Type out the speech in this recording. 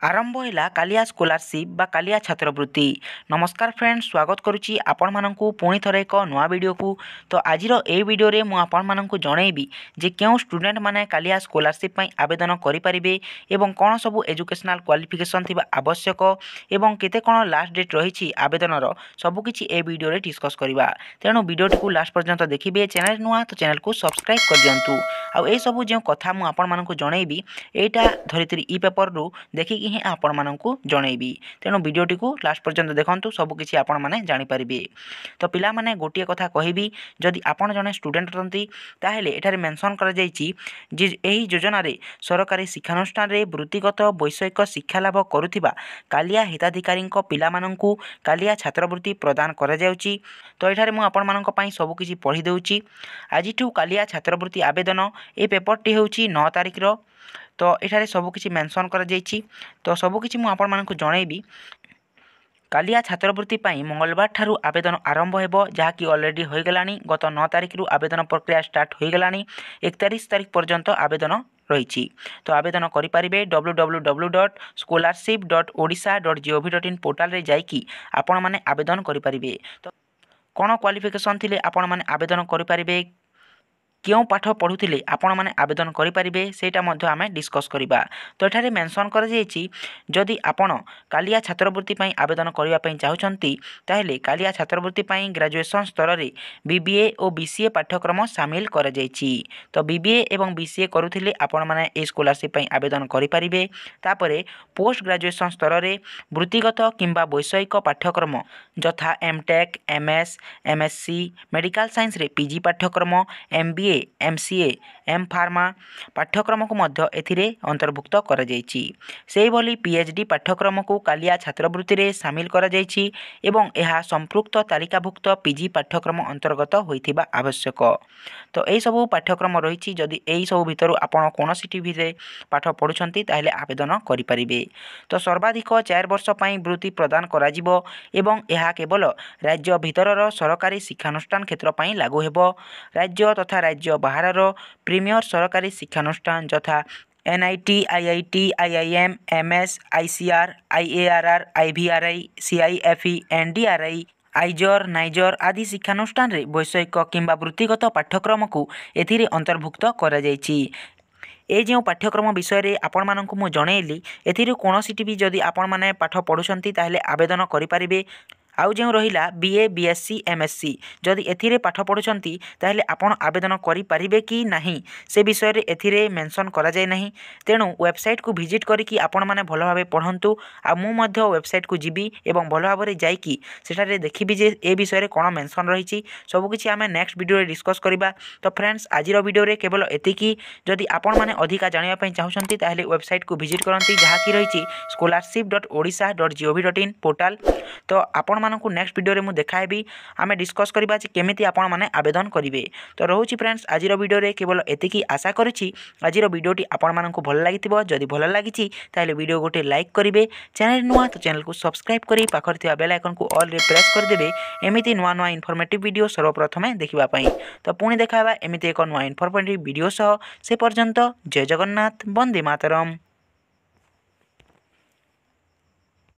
आरंभ है कालिया स्कॉलरशिप बा कालिया छात्रवृत्ति। नमस्कार फ्रेंड्स, स्वागत करुच्ची आपण माननकु पुणी थरे एक नुआ वीडियो को। तो आज ए वीडियो रे मु आपण माननकु जणैबी जे क्यों स्टूडेंट माने कालिया स्कॉलरशिप पई आवेदन करि परिबे एवं कोन सब एजुकेशनल क्वालिफिकेशन थिबा आवश्यक एवं केते कोन लास्ट डेट रहिछि आवेदनर सब किछि ए वीडियो रे डिस्कस करिबा। तेणु वीडियो को लास्ट पर्यंत देखिबे। चैनल नुआ तो चैनल को सब्सक्राइब कर दियंतु। आ ए सब जे कथा मु आपण माननकु जणैबी एटा धरित्री ई पेपर रु देखि कि आपण माननकु जणैबी। तेणु वीडियोटी को लास्ट पर्यंत देखंतु, सब किछि आपण माने जानि परिबे। तो पिला माने गोटिए कथा कहिबी, जदि आपण जने स्टूडेंट रहंती ताहेले एठारे मेंशन करा जायछि जे एही योजना रे सरकारी शिक्षानुष्ठान रे वृत्तिगत वैषयिक शिक्षा लाभ करुथिबा कालिया हिताधिकारींक पिला माननकु कालिया छात्रवृत्ति प्रदान करा जाउछि। तो एठारे मु आपण माननक पई सब किछि पढी देउछि। आजिठु कालिया छात्रवृत्ति आवेदन ए पेपरटी हेउछि 9 तारिख रो। तो एठारे सब किछि मेंशन करा जायछि। तो सब किछि मु आपण माननकु जणैबी। कालिया छात्रवृत्ति पई मंगलवार ठारू आवेदन आरंभ हेबो, जहाँकि ऑलरेडी होई गलानी। गत 9 तारिख रु आवेदन प्रक्रिया स्टार्ट होई गलानी। 31 तारिख पर्यंत आवेदन रही। तो आवेदन करें www.scholarship.odisha.gov.in पोर्टाल रे जाइकी आपण माने आवेदन करें। तो कौन क्वालिफिकेशन थिले आपण माने आवेदन करें, क्यों पाठ पढ़ुले आपण माने आवेदन करें, सेटा मध्य आमे डिस्कस करिबा। तो एठारे मेंशन कर जायछि जदि आपण कालिया छात्रवृत्ति पई आवेदन करिबा पई चाहुचंती ताहेले कालिया छात्रवृत्ति पई ग्रेजुएशन स्तर रे बीबीए और बीसीए पाठ्यक्रम शामिल कर जायछि। तो बीबीए एवं बीसीए करुथिले आपण माने ए स्कॉलरशिप पई आवेदन करि परिबे। तापरे पोस्ट ग्रेजुएशन स्तर रे वृत्तिगत किंबा वैषयिक पाठ्यक्रम जथा MTech, MS, MSc, medical science रे पीजी पाठ्यक्रम, एमबीए, एमसीए, एम फार्मा पाठ्यक्रम को मध्य एथिरे अंतर्भुक्त करा जायछि। सेही भली पीएचडी पाठ्यक्रम को कालिया छात्रवृत्ति रे शामिल करा जायछि एवं एहा संपृक्त तालिकाभुक्त पीजी पाठ्यक्रम अंतर्गत होइथिबा आवश्यक। तो एई सब पाठ्यक्रम रहिछि। जदि एई सब भितरु आपण कोनोसी टीवी रे पाठ पढुछंती ताहेले आवेदन करि परिबे। तो सर्वाधिक 4 वर्ष पई वृत्ति प्रदान करा जिवो एवं एहा केवल राज्य भितरर सरकारी शिक्षानुष्ठान क्षेत्र पई लागू हेबो। राज्य तथा राज्य बाहरर प्रीमियर सरकारी शिक्षानुष्ठान जथा NIT, IIT, IIM, AIIMS, ICAR, IARI, IVRI, CIFE, NDRI, IISER, NISER आदि शिक्षानुष्ठान रे वैषयिक किंबा वृत्तिगत पाठ्यक्रम को एथिरे अंतर्भुक्त करा जायछि। ए जो पाठ्यक्रम विषय रे आपण माननकु मु जणैली, एथिरे कोनोसी भी जदि आपण माने पाठ पढुछंती ताहेले आवेदन करि परिबे। आउ जो रहिला बीए, बीएससी, एमएससी जदि एथिरे पाठ पढुछंती ताहेले आपण आवेदन करि परिबे कि नाही से विषय रे एथिरे मेंशन करा जाय नाही। तेणु वेबसाइट को विजिट करिकि आपण माने भलो भाबे पढंतु। आ मु मध्य वेबसाइट को जिबी एवं भलो भाबे जाइकी सेठारे देखिबी जे ए विषय रे कोन मेंशन रहिछि। सब किछि आमे नेक्स्ट वीडियो रे डिस्कस करिबा। तो फ्रेंड्स, आजिरो वीडियो रे केवल एतिकी। जदि आपण माने अधिका जानिबा पई चाहुछंती ताहेले वेबसाइट को विजिट करंती, जहा कि रहिछि scholarship.odisha.gov.in पोर्टाल। तो आपण माननकु नेक्स्ट वीडियो रे मु देखाइबी। आमे डिस्कस करिबा जे केमिति आपण माने आवेदन करिवे। तो रहूछि फ्रेंड्स, आजिरो वीडियो रे केवल एतिकी। आशा करिछि आजिरो वीडियोटी आपण माननकु भल लागिथिबो। जदि भल लागिछि ताहेले वीडियो गोटे लाइक करिवे। चैनल नुआ तो चैनल को सब्सक्राइब करि पाखर थिबा बेल आइकन को ऑल रे प्रेस कर देबे, एमिति नुआ नुआ इन्फॉर्मेटिव वीडियो सर्वप्रथमे देखिबा पई। तो पुणी देखाबा एमिति एक नुआ इन्फॉर्मेटिव वीडियो सह। से पर्यंत जय जगन्नाथ, वंदे मातरम।